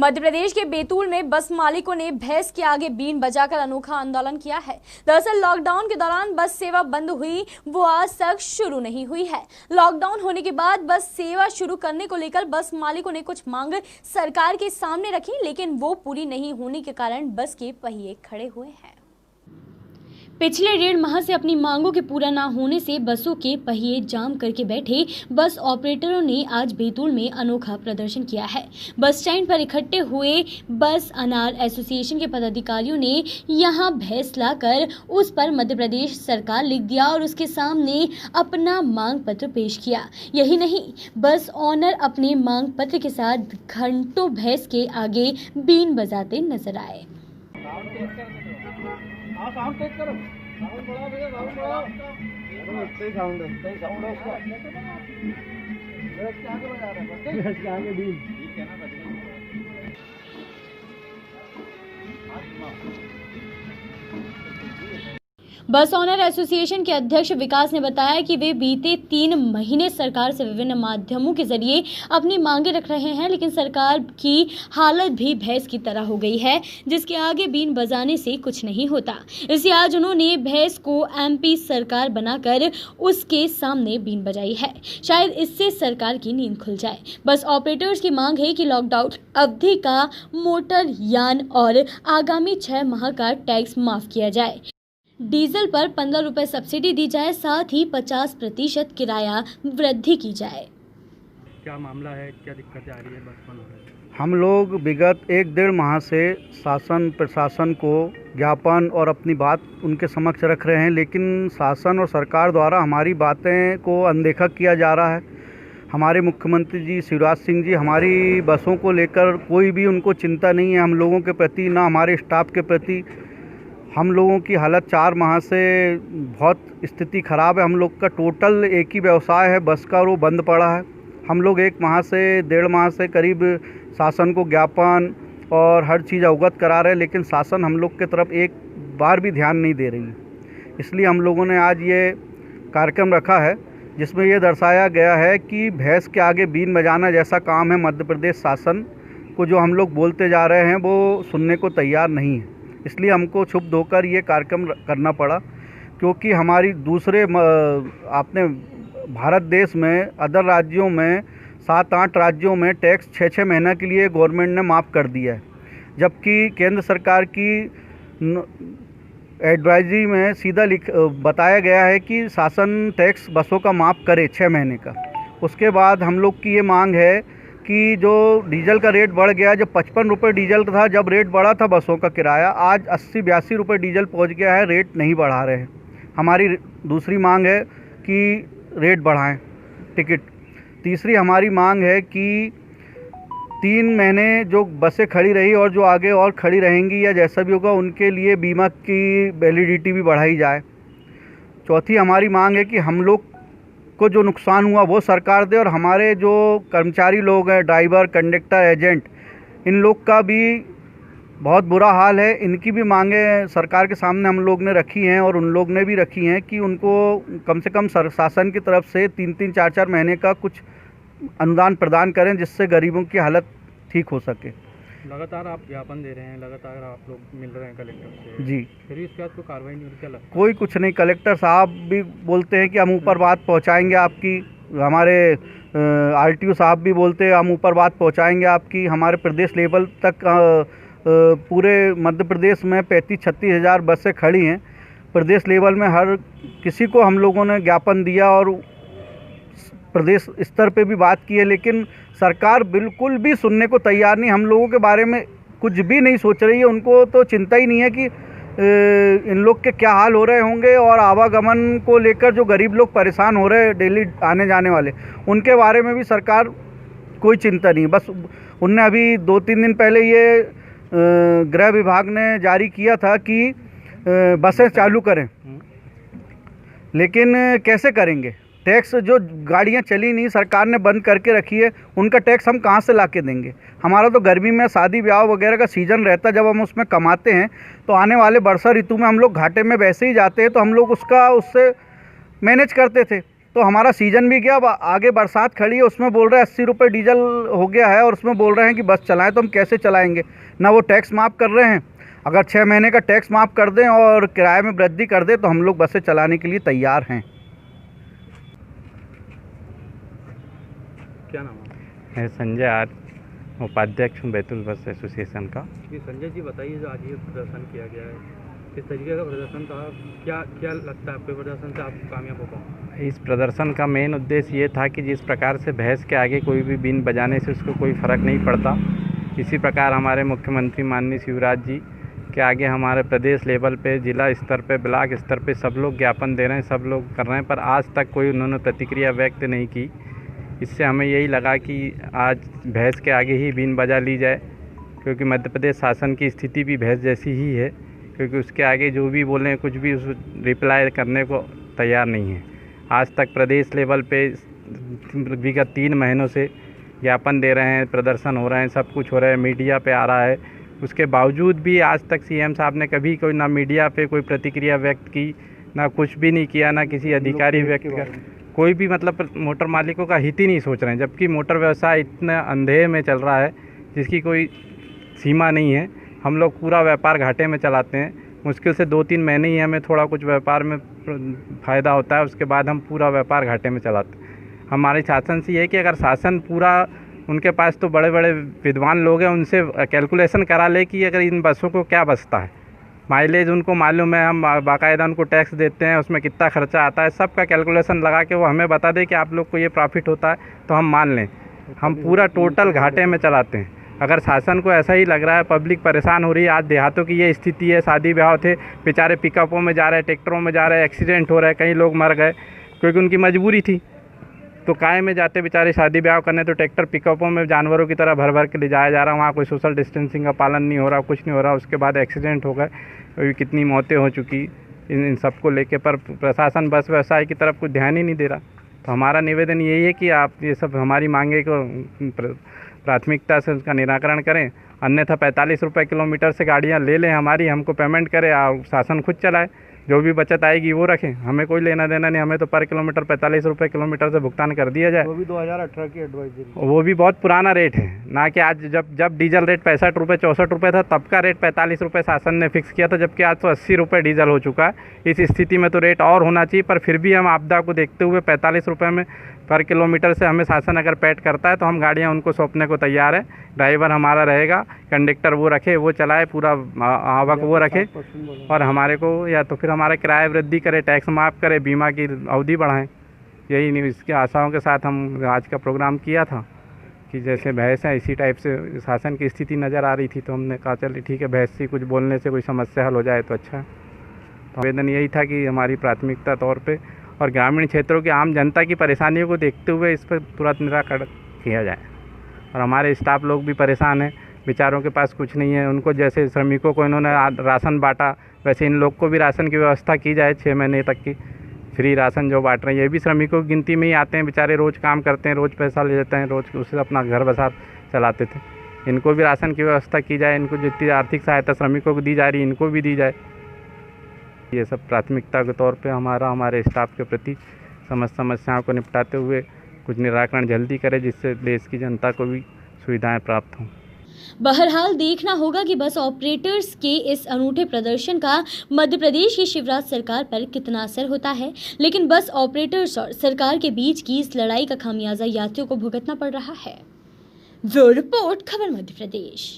मध्य प्रदेश के बैतूल में बस मालिकों ने भैंस के आगे बीन बजाकर अनोखा आंदोलन किया है। दरअसल लॉकडाउन के दौरान बस सेवा बंद हुई, वो आज तक शुरू नहीं हुई है। लॉकडाउन होने के बाद बस सेवा शुरू करने को लेकर बस मालिकों ने कुछ मांग सरकार के सामने रखी, लेकिन वो पूरी नहीं होने के कारण बस के पहिए खड़े हुए हैं। पिछले 1.5 माह से अपनी मांगों के पूरा ना होने से बसों के पहिए जाम करके बैठे बस ऑपरेटरों ने आज बैतूल में अनोखा प्रदर्शन किया है। बस स्टैंड पर इकट्ठे हुए बस अनार एसोसिएशन के पदाधिकारियों ने यहां भैंस लाकर उस पर मध्य प्रदेश सरकार लिख दिया और उसके सामने अपना मांग पत्र पेश किया। यही नहीं, बस ऑनर अपने मांग पत्र के साथ घंटों भैंस के आगे बीन बजाते नजर आए। साउंड तेज करो, साउंड बढ़ाओ भैया, साउंड बढ़ाओ। सही साउंड है उसका। भैंस के आगे बजा रहा है, भैंस के आगे भी ठीक है ना, बज बस ऑनर एसोसिएशन के अध्यक्ष विकास ने बताया कि वे बीते 3 महीने सरकार से विभिन्न माध्यमों के जरिए अपनी मांगे रख रहे हैं, लेकिन सरकार की हालत भी भैंस की तरह हो गई है, जिसके आगे बीन बजाने से कुछ नहीं होता। इसलिए आज उन्होंने भैंस को एमपी सरकार बनाकर उसके सामने बीन बजाई है। शायद इससे सरकार की नींद खुल जाए। बस ऑपरेटर्स की मांग है कि लॉकडाउन अवधि का मोटर यान और आगामी 6 माह का टैक्स माफ किया जाए। डीजल पर 15 रुपए सब्सिडी दी जाए, साथ ही 50% किराया वृद्धि की जाए। क्या मामला है, क्या दिक्कतें आ रही है बस में? हम लोग विगत 1-1.5 माह से शासन प्रशासन को ज्ञापन और अपनी बात उनके समक्ष रख रहे हैं, लेकिन शासन और सरकार द्वारा हमारी बातें को अनदेखा किया जा रहा है। हमारे मुख्यमंत्री जी शिवराज सिंह जी हमारी बसों को लेकर कोई भी उनको चिंता नहीं है, हम लोगों के प्रति ना हमारे स्टाफ के प्रति। हम लोगों की हालत 4 माह से बहुत स्थिति ख़राब है। हम लोग का टोटल एक ही व्यवसाय है बस का, और वो बंद पड़ा है। हम लोग 1 माह से 1.5 माह से करीब शासन को ज्ञापन और हर चीज़ अवगत करा रहे हैं, लेकिन शासन हम लोग के तरफ एक बार भी ध्यान नहीं दे रही है। इसलिए हम लोगों ने आज ये कार्यक्रम रखा है, जिसमें ये दर्शाया गया है कि भैंस के आगे बीन बजाना जैसा काम है मध्य प्रदेश शासन को जो हम लोग बोलते जा रहे हैं वो सुनने को तैयार नहीं है। इसलिए हमको क्षुब्ध होकर ये कार्यक्रम करना पड़ा, क्योंकि हमारी दूसरे आपने भारत देश में अदर राज्यों में 7-8 राज्यों में टैक्स 6-6 महीना के लिए गवर्नमेंट ने माफ़ कर दिया है, जबकि केंद्र सरकार की एडवाइजरी में सीधा बताया गया है कि शासन टैक्स बसों का माफ़ करे 6 महीने का। उसके बाद हम लोग की ये मांग है कि जो डीजल का रेट बढ़ गया, जब 55 रुपये डीजल था, जब रेट बढ़ा था बसों का किराया, आज 80-82 रुपये डीजल पहुंच गया है, रेट नहीं बढ़ा रहे हैं। हमारी दूसरी मांग है कि रेट बढ़ाएं टिकट। तीसरी हमारी मांग है कि 3 महीने जो बसें खड़ी रही और जो आगे और खड़ी रहेंगी या जैसा भी होगा उनके लिए बीमा की वैलिडिटी भी बढ़ाई जाए। चौथी हमारी मांग है कि हम लोग को जो नुकसान हुआ वो सरकार दे, और हमारे जो कर्मचारी लोग हैं, ड्राइवर, कंडक्टर, एजेंट, इन लोग का भी बहुत बुरा हाल है। इनकी भी मांगें सरकार के सामने हम लोग ने रखी हैं और उन लोग ने भी रखी हैं कि उनको कम से कम शासन की तरफ से 3-3, 4-4 महीने का कुछ अनुदान प्रदान करें, जिससे गरीबों की हालत ठीक हो सके। लगातार आप ज्ञापन दे रहे हैं, लगातार आप लोग मिल रहे हैं कलेक्टर से जी, फिर भी इसके बाद कोई कार्रवाई नहीं हो रही, क्या लगता है? कोई कुछ नहीं। कलेक्टर साहब भी बोलते हैं कि हम ऊपर बात पहुंचाएंगे आपकी, हमारे आरटीओ साहब भी बोलते हैं हम ऊपर बात पहुंचाएंगे आपकी। हमारे प्रदेश लेवल तक पूरे मध्य प्रदेश में 35-36 हज़ार बसें खड़ी हैं। प्रदेश लेवल में हर किसी को हम लोगों ने ज्ञापन दिया और प्रदेश स्तर पे भी बात की है, लेकिन सरकार बिल्कुल भी सुनने को तैयार नहीं। हम लोगों के बारे में कुछ भी नहीं सोच रही है। उनको तो चिंता ही नहीं है कि इन लोग के क्या हाल हो रहे होंगे, और आवागमन को लेकर जो गरीब लोग परेशान हो रहे हैं डेली आने जाने वाले, उनके बारे में भी सरकार कोई चिंता नहीं। बस उनने अभी 2-3 दिन पहले ये गृह विभाग ने जारी किया था कि बसें चालू करें, लेकिन कैसे करेंगे? टैक्स जो गाड़ियां चली नहीं, सरकार ने बंद करके रखी है, उनका टैक्स हम कहां से ला के देंगे? हमारा तो गर्मी में शादी ब्याह वगैरह का सीज़न रहता है, जब हम उसमें कमाते हैं, तो आने वाले वर्षा ऋतु में हम लोग घाटे में वैसे ही जाते हैं, तो हम लोग उससे मैनेज करते थे। तो हमारा सीजन भी गया, अब आगे बरसात खड़ी है, उसमें बोल रहे हैं 80 रुपये डीजल हो गया है और उसमें बोल रहे हैं कि बस चलाएं, तो हम कैसे चलाएंगे? ना वो टैक्स माफ़ कर रहे हैं। अगर 6 महीने का टैक्स माफ़ कर दें और किराए में वृद्धि कर दें तो हम लोग बसें चलाने के लिए तैयार हैं। क्या नाम है? मैं संजय आर, उपाध्यक्ष हूँ बैतूल बस एसोसिएशन का। जी संजय जी, बताइए जो आज ये प्रदर्शन किया गया है, किस तरीके का प्रदर्शन था, क्या लगता है आपको प्रदर्शन से आप कामयाब हो पाओ? इस प्रदर्शन का मेन उद्देश्य ये था कि जिस प्रकार से भैंस के आगे कोई भी बीन बजाने से उसको कोई फ़र्क नहीं पड़ता, इसी प्रकार हमारे मुख्यमंत्री माननीय शिवराज जी के आगे हमारे प्रदेश लेवल पे, जिला स्तर पे, ब्लॉक स्तर पे सब लोग ज्ञापन दे रहे हैं, सब लोग कर रहे हैं, पर आज तक कोई उन्होंने प्रतिक्रिया व्यक्त नहीं की। इससे हमें यही लगा कि आज भैंस के आगे ही बीन बजा ली जाए, क्योंकि मध्य प्रदेश शासन की स्थिति भी भैंस जैसी ही है, क्योंकि उसके आगे जो भी बोलें कुछ भी उस रिप्लाई करने को तैयार नहीं है। आज तक प्रदेश लेवल पे विगत 3 महीनों से ज्ञापन दे रहे हैं, प्रदर्शन हो रहे हैं, सब कुछ हो रहा है, मीडिया पे आ रहा है, उसके बावजूद भी आज तक सीएम साहब ने कभी कोई ना मीडिया पे कोई प्रतिक्रिया व्यक्त की, ना कुछ भी नहीं किया, ना किसी अधिकारी व्यक्त का कोई भी, मतलब मोटर मालिकों का हित ही नहीं सोच रहे हैं, जबकि मोटर व्यवसाय इतना अंधेरे में चल रहा है जिसकी कोई सीमा नहीं है। हम लोग पूरा व्यापार घाटे में चलाते हैं, मुश्किल से 2-3 महीने ही हमें थोड़ा कुछ व्यापार में फ़ायदा होता है, उसके बाद हम पूरा व्यापार घाटे में चलाते हैं। हमारे शासन से ये है कि अगर शासन पूरा, उनके पास तो बड़े बड़े विद्वान लोग हैं, उनसे कैलकुलेशन करा ले कि अगर इन बसों को क्या बचता है, माइलेज उनको मालूम है, हम बाकायदा उनको टैक्स देते हैं, उसमें कितना खर्चा आता है, सबका कैलकुलेशन लगा के वो हमें बता दे कि आप लोग को ये प्रॉफिट होता है, तो हम मान लें। हम पूरा टोटल घाटे में चलाते हैं। अगर शासन को ऐसा ही लग रहा है, पब्लिक परेशान हो रही है, आज देहातों की ये स्थिति है, शादी ब्याह थे, बेचारे पिकअपों में जा रहे हैं, ट्रैक्टरों में जा रहे हैं, एक्सीडेंट हो रहे हैं, कई लोग मर गए क्योंकि उनकी मजबूरी थी, तो काय में जाते बेचारे शादी ब्याह करने, तो ट्रैक्टर पिकअपों में जानवरों की तरह भर भर के ले जाया जा रहा है, वहाँ कोई सोशल डिस्टेंसिंग का पालन नहीं हो रहा, कुछ नहीं हो रहा, उसके बाद एक्सीडेंट हो गए, कितनी मौतें हो चुकी इन सबको लेके, पर प्रशासन बस व्यवसाय की तरफ कुछ ध्यान ही नहीं दे रहा। तो हमारा निवेदन यही है कि आप ये सब हमारी मांगे को प्राथमिकता से उसका निराकरण करें, अन्यथा 45 रुपये किलोमीटर से गाड़ियाँ ले लें हमारी, हमको पेमेंट करें और शासन खुद चलाए, जो भी बचत आएगी वो रखें, हमें कोई लेना देना नहीं, हमें तो पर किलोमीटर 45 रुपये किलोमीटर से भुगतान कर दिया जाए। वो भी 2018 की एडवाइजरी, वो भी बहुत पुराना रेट है ना, कि आज जब डीजल रेट 65 रुपये 64 रुपये था, तब का रेट 45 रुपये शासन ने फिक्स किया था, जबकि आज तो 80 रुपये डीजल हो चुका है। इस स्थिति में तो रेट और होना चाहिए, पर फिर भी हम आपदा को देखते हुए 45 रुपये में पर किलोमीटर से हमें शासन अगर पैड करता है तो हम गाड़ियाँ उनको सौंपने को तैयार है। ड्राइवर हमारा रहेगा, कंडक्टर वो रखे, वो चलाए, पूरा आवक वो रखे, और हमारे को या तो फिर हमारा किराया वृद्धि करे, टैक्स माफ़ करे, बीमा की अवधि बढ़ाएं। यही नहीं, इसकी आशाओं के साथ हम आज का प्रोग्राम किया था कि जैसे भैंस है इसी टाइप से शासन की स्थिति नज़र आ रही थी, तो हमने कहा चलिए ठीक है, भैंस से कुछ बोलने से कोई समस्या हल हो जाए तो अच्छा है। तो आवेदन यही था कि हमारी प्राथमिकता तौर पे और ग्रामीण क्षेत्रों की आम जनता की परेशानियों को देखते हुए इस पर तुरंत निराकरण किया जाए। और हमारे स्टाफ लोग भी परेशान हैं, बेचारों के पास कुछ नहीं है, उनको जैसे श्रमिकों को इन्होंने राशन बांटा, वैसे इन लोग को भी राशन की व्यवस्था की जाए, 6 महीने तक की फ्री राशन जो बांट रहे हैं, ये भी श्रमिकों की गिनती में ही आते हैं, बेचारे रोज़ काम करते हैं, रोज़ पैसा ले जाते हैं, रोज़ उससे अपना घर बसार चलाते थे। इनको भी राशन की व्यवस्था की जाए, इनको जितनी आर्थिक सहायता श्रमिकों को दी जा रही है इनको भी दी जाए। ये सब प्राथमिकता के तौर पे हमारे स्टाफ के प्रति समस्त समस्याओं को निपटाते हुए कुछ निराकरण जल्दी करे, जिससे देश की जनता को भी सुविधाएं प्राप्त हों। बहरहाल देखना होगा कि बस ऑपरेटर्स के इस अनूठे प्रदर्शन का मध्य प्रदेश की शिवराज सरकार पर कितना असर होता है, लेकिन बस ऑपरेटर्स और सरकार के बीच की इस लड़ाई का खामियाजा यात्रियों को भुगतना पड़ रहा है। ब्यूरो रिपोर्ट, खबर मध्य प्रदेश।